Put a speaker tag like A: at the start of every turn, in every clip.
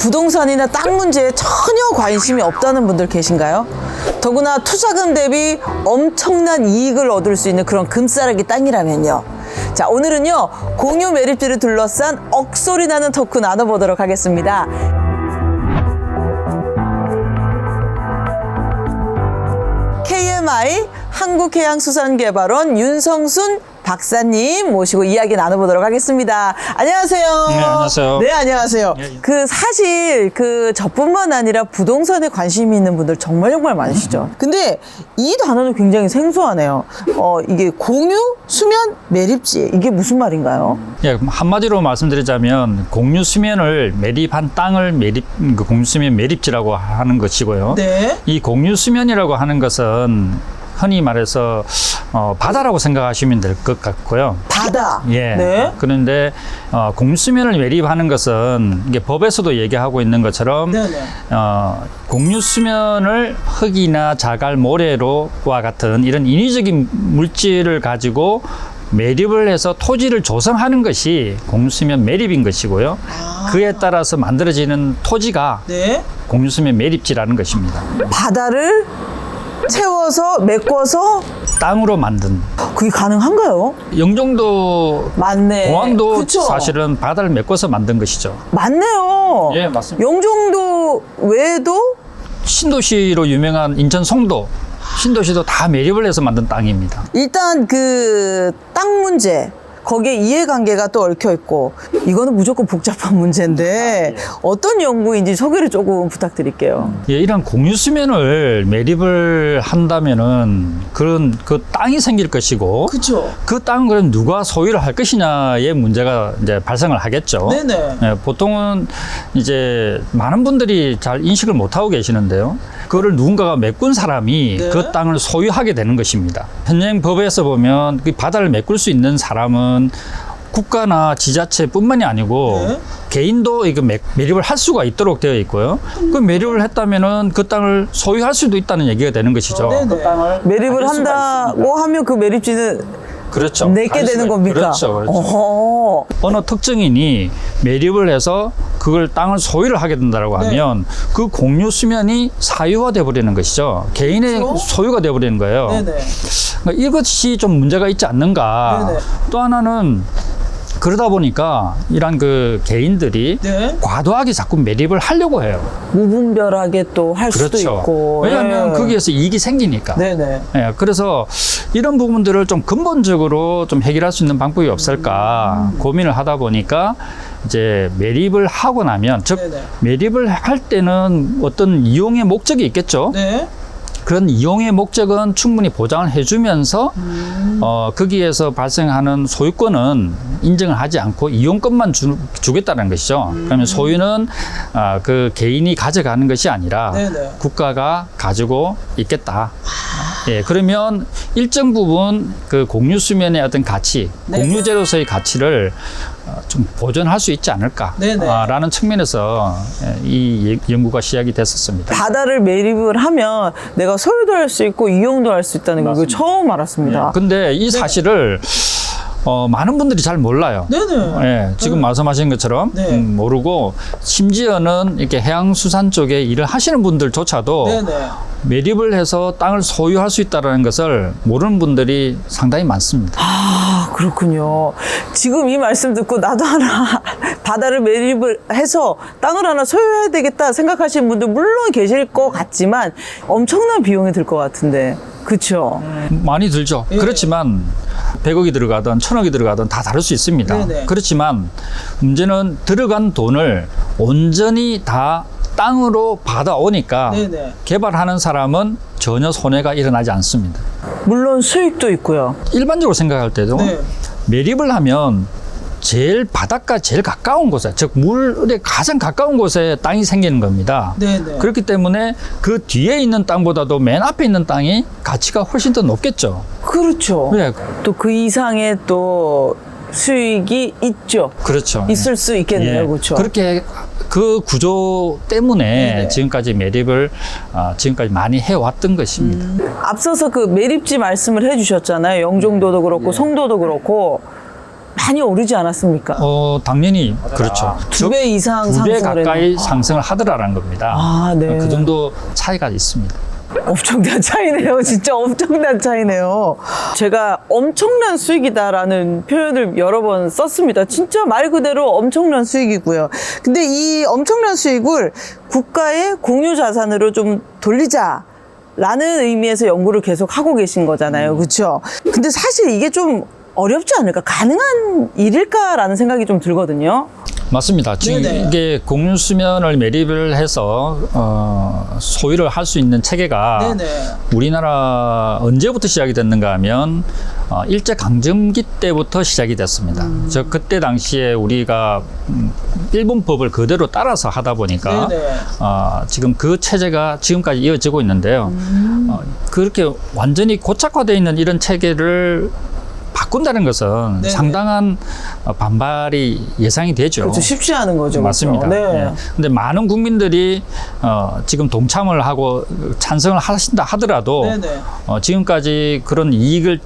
A: 부동산이나 땅 문제에 전혀 관심이 없다는 분들 계신가요? 더구나 투자금 대비 엄청난 이익을 얻을 수 있는 그런 금싸라기 땅이라면요. 자, 오늘은요, 공유 매립지를 둘러싼 억소리 나는 토크 나눠보도록 하겠습니다. KMI 한국해양수산개발원 윤성순 박사님 모시고 이야기 나눠보도록 하겠습니다. 안녕하세요.
B: 네, 안녕하세요.
A: 네, 안녕하세요.
B: 예, 예.
A: 사실 저뿐만 아니라 부동산에 관심이 있는 분들 정말 많으시죠. 근데 이 단어는 굉장히 생소하네요. 이게 공유, 수면, 매립지, 이게 무슨 말인가요?
B: 예, 한마디로 말씀드리자면 공유 수면을 매립한 땅을 공유 수면 매립지라고 하는 것이고요.
A: 네.
B: 이 공유 수면이라고 하는 것은 흔히 말해서 바다라고 생각하시면 될 것 같고요.
A: 바다.
B: 예.
A: 네.
B: 그런데 공유 수면을 매립하는 것은 이게 법에서도 얘기하고 있는 것처럼
A: 네네.
B: 공유 수면을 흙이나 자갈, 모래로와 같은 이런 인위적인 물질을 가지고 매립을 해서 토지를 조성하는 것이 공유수면 매립인 것이고요. 그에 따라서 만들어지는 토지가
A: 네.
B: 공유수면 매립지라는 것입니다.
A: 바다를 채워서 메꿔서
B: 땅으로 만든.
A: 그게 가능한가요?
B: 영종도
A: 맞네.
B: 공항도
A: 그쵸?
B: 사실은 바다를 메꿔서 만든 것이죠.
A: 맞네요.
B: 예, 맞습니다.
A: 영종도 외에도
B: 신도시로 유명한 인천 송도, 신도시도 다 매립을 해서 만든 땅입니다.
A: 일단 땅 문제, 거기에 이해관계가 또 얽혀 있고, 이거는 무조건 복잡한 문제인데 어떤 연구인지 소개를 조금 부탁드릴게요.
B: 예, 이런 공유 수면을 매립을 한다면은 그 땅이 생길 것이고,
A: 그렇죠.
B: 그 땅은 그럼 누가 소유를 할 것이냐의 문제가 이제 발생을 하겠죠.
A: 네네.
B: 예, 보통은 이제 많은 분들이 잘 인식을 못 하고 계시는데요. 그거를 누군가가 메꾼 사람이
A: 네.
B: 그 땅을 소유하게 되는 것입니다. 현행 법에서 보면 그 바다를 메꿀 수 있는 사람은 국가나 지자체뿐만이 아니고
A: 네.
B: 개인도 이거 매립을 할 수가 있도록 되어 있고요. 그 매립을 했다면은 그 땅을 소유할 수도 있다는 얘기가 되는 것이죠.
A: 네네. 매립을 한다고 하면 그 매립지는
B: 그렇죠.
A: 내게 되는 겁니까?
B: 그렇죠. 그렇죠.
A: 어허.
B: 어느 특정인이 매립을 해서 그걸 땅을 소유를 하게 된다고
A: 네.
B: 하면 그 공유 수면이 사유화돼 버리는 것이죠. 개인의
A: 그렇죠?
B: 소유가 돼 버리는 거예요.
A: 네네.
B: 그러니까 이것이 좀 문제가 있지 않는가.
A: 네네.
B: 또 하나는 그러다 보니까 이런 개인들이
A: 네.
B: 과도하게 자꾸 매립을 하려고 해요.
A: 무분별하게 또 할 수도
B: 그렇죠.
A: 있고.
B: 왜냐하면
A: 네.
B: 거기에서 이익이 생기니까.
A: 네네.
B: 예, 그래서 이런 부분들을 좀 근본적으로 좀 해결할 수 있는 방법이 없을까 고민을 하다 보니까 이제 매립을 하고 나면, 즉
A: 네네.
B: 매립을 할 때는 어떤 이용의 목적이 있겠죠.
A: 네.
B: 그런 이용의 목적은 충분히 보장을 해주면서 거기에서 발생하는 소유권은 인정을 하지 않고 이용권만 주겠다는 것이죠. 그러면 소유는 그 개인이 가져가는 것이 아니라
A: 네네.
B: 국가가 가지고 있겠다. 예, 그러면 일정 부분 그 공유 수면의 어떤 가치,
A: 네네.
B: 공유제로서의 가치를 좀 보존할 수 있지
A: 네네.
B: 않을까라는 측면에서 이 연구가 시작이 됐었습니다.
A: 바다를 매립을 하면 내가 소유도 할 수 있고 이용도 할 수 있다는 거
B: 맞습니다.
A: 처음 알았습니다.
B: 근데 이 사실을 많은 분들이 잘 몰라요.
A: 네네.
B: 예, 지금 말씀하신 것처럼
A: 네.
B: 모르고, 심지어는 이렇게 해양수산 쪽에 일을 하시는 분들조차도
A: 네네.
B: 매립을 해서 땅을 소유할 수 있다는 것을 모르는 분들이 상당히 많습니다.
A: 아, 그렇군요. 지금 이 말씀 듣고 나도 하나 바다를 매립을 해서 땅을 하나 소유해야 되겠다 생각하시는 분들 물론 계실 것 같지만 엄청난 비용이 들 것 같은데. 그렇죠?
B: 많이 들죠.
A: 예.
B: 그렇지만 100억이 들어가든 1000억이 들어가든 다 다를 수 있습니다.
A: 네네.
B: 그렇지만 문제는 들어간 돈을 온전히 다 땅으로 받아오니까
A: 네네.
B: 개발하는 사람은 전혀 손해가 일어나지 않습니다.
A: 물론 수익도 있고요.
B: 일반적으로 생각할 때도
A: 네.
B: 매립을 하면 제일 바닷가 제일 가까운 곳에, 즉 물에 가장 가까운 곳에 땅이 생기는 겁니다.
A: 네네.
B: 그렇기 때문에 그 뒤에 있는 땅보다도 맨 앞에 있는 땅이 가치가 훨씬 더 높겠죠.
A: 그렇죠.
B: 네,
A: 또 그 이상의 또 수익이 있죠.
B: 그렇죠.
A: 있을 수 있겠네요.
B: 예.
A: 그렇죠.
B: 그렇게 그 구조 때문에
A: 네네.
B: 지금까지 매립을 지금까지 많이 해왔던 것입니다.
A: 앞서서 그 매립지 말씀을 해주셨잖아요. 영종도도 그렇고
B: 예.
A: 송도도 그렇고 많이 오르지 않았습니까?
B: 당연히 그렇죠.
A: 2배 이상
B: 2배
A: 상승을
B: 가까이
A: 했네요.
B: 상승을 하더라는 겁니다.
A: 아, 네.
B: 그 정도 차이가 있습니다.
A: 엄청난 차이네요. 진짜 엄청난 차이네요. 제가 엄청난 수익이다라는 표현을 여러 번 썼습니다. 진짜 말 그대로 엄청난 수익이고요. 근데 이 엄청난 수익을 국가의 공유 자산으로 좀 돌리자. 라는 의미에서 연구를 계속 하고 계신 거잖아요. 그렇죠? 근데 사실 이게 좀 어렵지 않을까? 가능한 일일까라는 생각이 좀 들거든요.
B: 맞습니다. 지금
A: 네네.
B: 이게 공유수면을 매립을 해서 소유를 할 수 있는 체계가
A: 네네.
B: 우리나라 언제부터 시작이 됐는가 하면 일제강점기 때부터 시작이 됐습니다. 저 그때 당시에 우리가 일본 법을 그대로 따라서 하다 보니까
A: 네네.
B: 지금 그 체제가 지금까지 이어지고 있는데요. 그렇게 완전히 고착화되어 있는 이런 체계를 바꾼다는 것은
A: 네네.
B: 상당한 반발이 예상이 되죠.
A: 그렇죠. 쉽지 않은 거죠.
B: 맞습니다.
A: 그렇죠? 네.
B: 예. 근데 많은 국민들이 지금 동참을 하고 찬성을 하신다 하더라도
A: 네네.
B: 지금까지 그런 이익을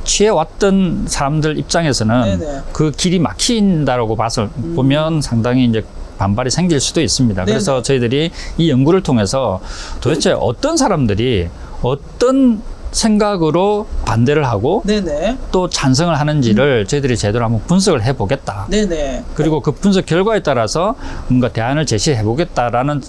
B: 취해왔던 사람들 입장에서는
A: 네네.
B: 그 길이 막힌다라고 봐서 보면 상당히 이제 반발이 생길 수도 있습니다.
A: 네네.
B: 그래서 저희들이 이 연구를 통해서 도대체 어떤 사람들이 어떤 생각으로 반대를 하고
A: 네네.
B: 또 찬성을 하는지를 저희들이 제대로 한번 분석을 해보겠다.
A: 네네.
B: 그리고 그 분석 결과에 따라서 뭔가 대안을 제시해보겠다라는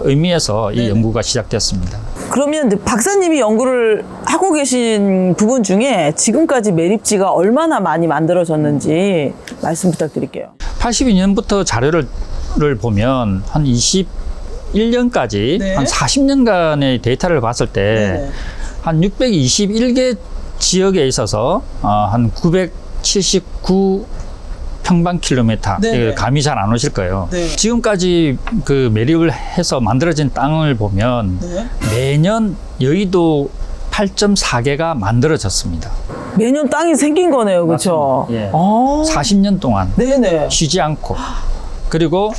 B: 의미에서 이
A: 네네.
B: 연구가 시작됐습니다.
A: 그러면 박사님이 연구를 하고 계신 부분 중에 지금까지 매립지가 얼마나 많이 만들어졌는지 말씀 부탁드릴게요.
B: 82년부터 자료를 보면 한 21년까지
A: 네.
B: 한 40년간의 데이터를 봤을 때
A: 네네.
B: 한 621개 지역에 있어서 한 979 평방킬로미터,
A: 네네.
B: 감이 잘 안 오실 거예요.
A: 네.
B: 지금까지 그 매립을 해서 만들어진 땅을 보면
A: 네.
B: 매년 여의도 8.4개가 만들어졌습니다.
A: 매년 땅이 생긴 거네요. 그렇죠?
B: 맞습니다. 예. 40년 동안
A: 네네.
B: 쉬지 않고. 그리고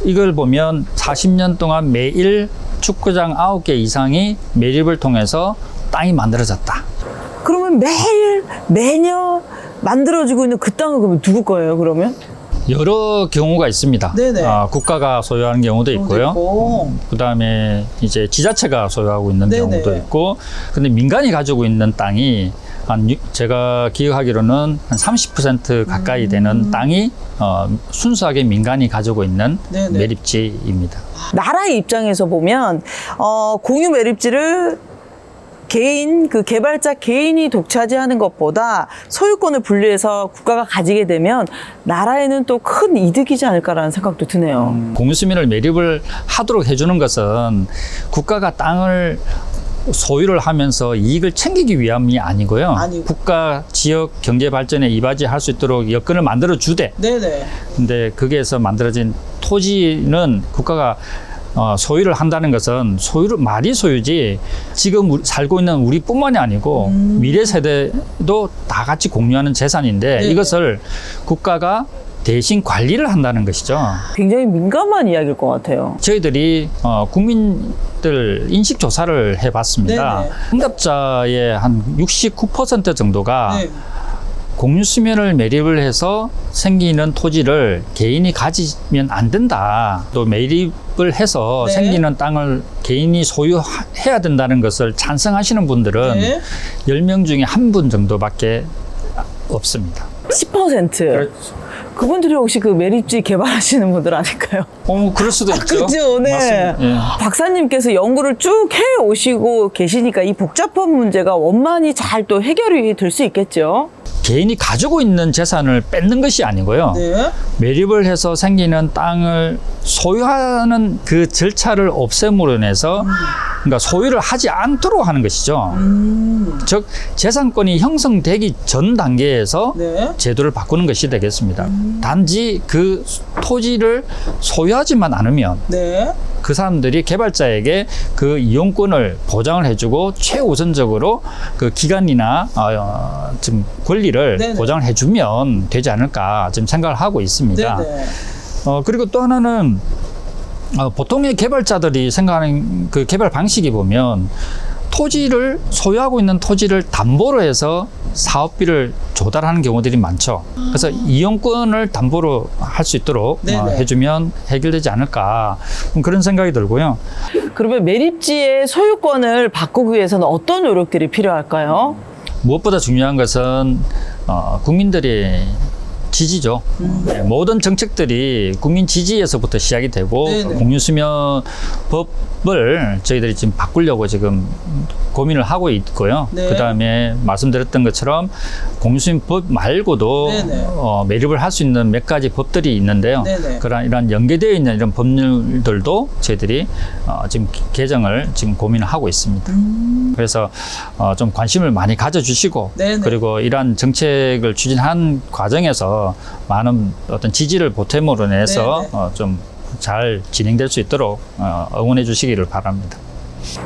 B: 이걸 보면 40년 동안 매일 축구장 9개 이상이 매립을 통해서 땅이 만들어졌다.
A: 그러면 매년 만들어지고 있는 그 땅은 그러면 누구 거예요, 그러면?
B: 여러 경우가 있습니다.
A: 네네.
B: 국가가 소유하는 경우도 있고요. 그다음에 이제 지자체가 소유하고 있는
A: 네네.
B: 경우도 있고, 근데 민간이 가지고 있는 땅이 제가 기억하기로는 한 30% 가까이 되는 땅이 순수하게 민간이 가지고 있는
A: 네네.
B: 매립지입니다.
A: 나라의 입장에서 보면 공유 매립지를 그 개발자 개인이 독차지하는 것보다 소유권을 분리해서 국가가 가지게 되면 나라에는 또 큰 이득이지 않을까라는 생각도 드네요.
B: 공유수면을 매립을 하도록 해주는 것은 국가가 땅을 소유를 하면서 이익을 챙기기 위함이 아니고요.
A: 아니고.
B: 국가 지역 경제 발전에 이바지할 수 있도록 여건을 만들어 주되.
A: 네네.
B: 근데 거기에서 만들어진 토지는 국가가 소유를 한다는 것은 말이 소유지 지금 살고 있는 우리뿐만이 아니고 미래 세대도 다 같이 공유하는 재산인데
A: 네네.
B: 이것을 국가가 대신 관리를 한다는 것이죠.
A: 굉장히 민감한 이야기일 것 같아요.
B: 저희들이 국민들 인식 조사를 해봤습니다.
A: 네네.
B: 응답자의 한 69% 정도가
A: 네.
B: 공유수면을 매립을 해서 생기는 토지를 개인이 가지면 안 된다. 또 매립을 해서
A: 네.
B: 생기는 땅을 개인이 소유해야 된다는 것을 찬성하시는 분들은
A: 네.
B: 10명 중에 한 분 정도밖에 없습니다.
A: 10%. 그분들이 혹시 그 매립지 개발하시는 분들 아닐까요?
B: 그럴 수도 있죠.
A: 그죠, 네.
B: 맞습니다. 예.
A: 박사님께서 연구를 쭉 해 오시고 계시니까 이 복잡한 문제가 원만히 잘 또 해결이 될 수 있겠죠?
B: 개인이 가지고 있는 재산을 뺏는 것이 아니고요.
A: 네.
B: 매립을 해서 생기는 땅을 소유하는 그 절차를 없앰으로 인해서 그러니까 소유를 하지 않도록 하는 것이죠. 즉 재산권이 형성되기 전 단계에서
A: 네.
B: 제도를 바꾸는 것이 되겠습니다. 단지 그 토지를 소유하지만 않으면
A: 네.
B: 그 사람들이 개발자에게 그 이용권을 보장을 해주고 최우선적으로 그 기간이나 좀 권리를
A: 네네.
B: 보장을 해주면 되지 않을까 지금 생각을 하고 있습니다.
A: 네네.
B: 그리고 또 하나는 보통의 개발자들이 생각하는 그 개발 방식이 보면 토지를 소유하고 있는 토지를 담보로 해서 사업비를 조달하는 경우들이 많죠. 그래서 이용권을 담보로 할 수 있도록
A: 네네.
B: 해주면 해결되지 않을까 그런 생각이 들고요.
A: 그러면 매립지의 소유권을 바꾸기 위해서는 어떤 노력들이 필요할까요?
B: 무엇보다 중요한 것은 국민들의 지지죠. 네, 모든 정책들이 국민 지지에서부터 시작이 되고
A: 네네.
B: 공유수면법을 저희들이 지금 바꾸려고 지금 고민을 하고 있고요.
A: 네.
B: 그다음에 말씀드렸던 것처럼 공유수면법 말고도
A: 네네.
B: 매립을 할 수 있는 몇 가지 법들이 있는데요.
A: 네네.
B: 그런 이런 연계되어 있는 이런 법률들도 저희들이 지금 개정을 지금 고민을 하고 있습니다. 그래서 좀 관심을 많이 가져주시고
A: 네네.
B: 그리고 이러한 정책을 추진한 과정에서 많은 어떤 지지를 보탬으로 내서 좀 잘 진행될 수 있도록 응원해 주시기를 바랍니다.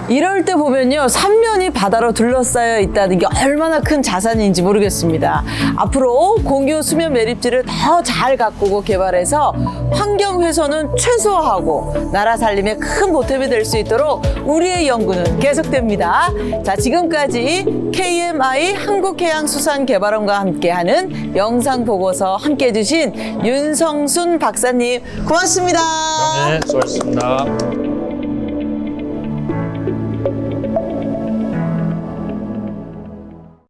A: 이럴 때 보면요, 삼면이 바다로 둘러싸여 있다는 게 얼마나 큰 자산인지 모르겠습니다. 앞으로 공유 수면 매립지를 더 잘 가꾸고 개발해서 환경 훼손은 최소화하고 나라 살림에 큰 보탬이 될 수 있도록 우리의 연구는 계속됩니다. 자, 지금까지 KMI 한국해양수산개발원과 함께하는 영상 보고서 함께해 주신 윤성순 박사님 고맙습니다.
B: 네, 수고하셨습니다.